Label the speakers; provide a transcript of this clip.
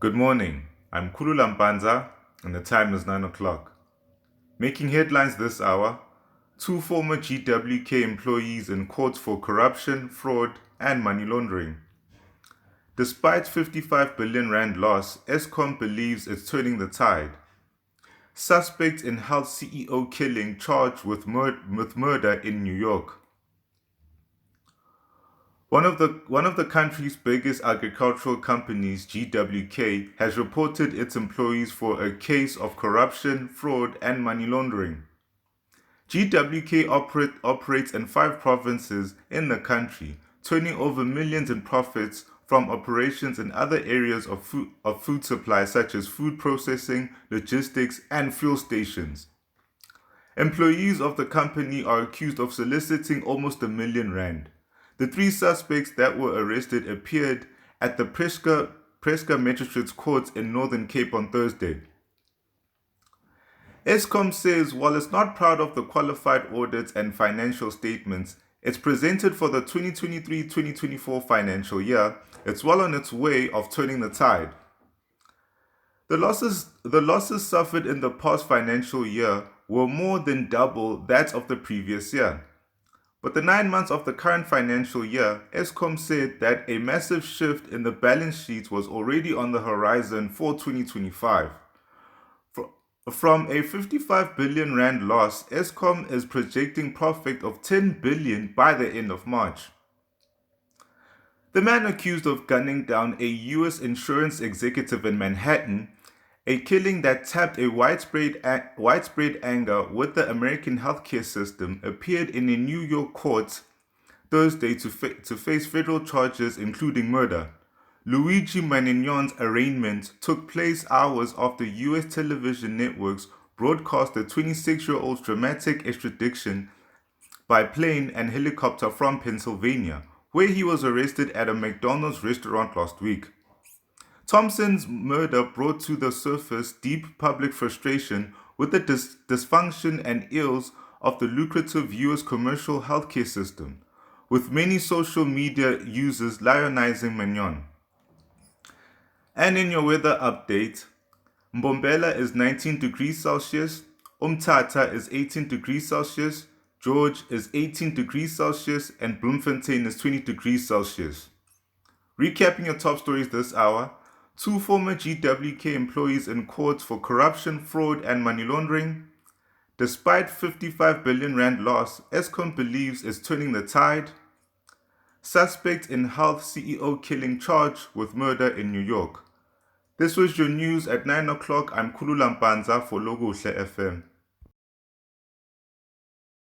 Speaker 1: Good morning. I'm Kulu Lampanza, and the time is 9 o'clock. Making headlines this hour, two former GWK employees in court for corruption, fraud, and money laundering. Despite 55 billion rand loss, Eskom believes it's turning the tide. Suspect in health CEO killing charged with murder in New York. One of the country's biggest agricultural companies, GWK, has reported its employees for a case of corruption, fraud, and money laundering. GWK operates in 5 provinces in the country, turning over millions in profits from operations in other areas of food supply such as food processing, logistics, and fuel stations. Employees of the company are accused of soliciting almost R1 million. The 3 suspects that were arrested appeared at the Preska Magistrates Court in Northern Cape on Thursday. Eskom says while it's not proud of the qualified audits and financial statements it's presented for the 2023-2024 financial year, it's well on its way of turning the tide. The losses suffered in the past financial year were more than double that of the previous year. But the 9 months of the current financial year, Eskom said that a massive shift in the balance sheet was already on the horizon for 2025. From a 55 billion rand loss, Eskom is projecting profit of 10 billion by the end of March. The man accused of gunning down a US insurance executive in Manhattan, a killing that tapped a widespread anger with the American healthcare system, appeared in a New York court Thursday to face federal charges including murder. Luigi Manignon's arraignment took place hours after US television networks broadcast the 26-year-old's dramatic extradition by plane and helicopter from Pennsylvania, where he was arrested at a McDonald's restaurant last week. Thompson's murder brought to the surface deep public frustration with the dysfunction and ills of the lucrative US commercial healthcare system, with many social media users lionizing Magnon. And in your weather update, Mbombela is 19 degrees Celsius, Umtata is 18 degrees Celsius, George is 18 degrees Celsius, and Bloemfontein is 20 degrees Celsius. Recapping your top stories this hour, two former GWK employees in court for corruption, fraud, and money laundering. Despite 55 billion rand loss, Eskom believes it's turning the tide. Suspect in health CEO killing charged with murder in New York. This was your news at 9 o'clock. I'm Kulu Lampanza for Lokuhle FM.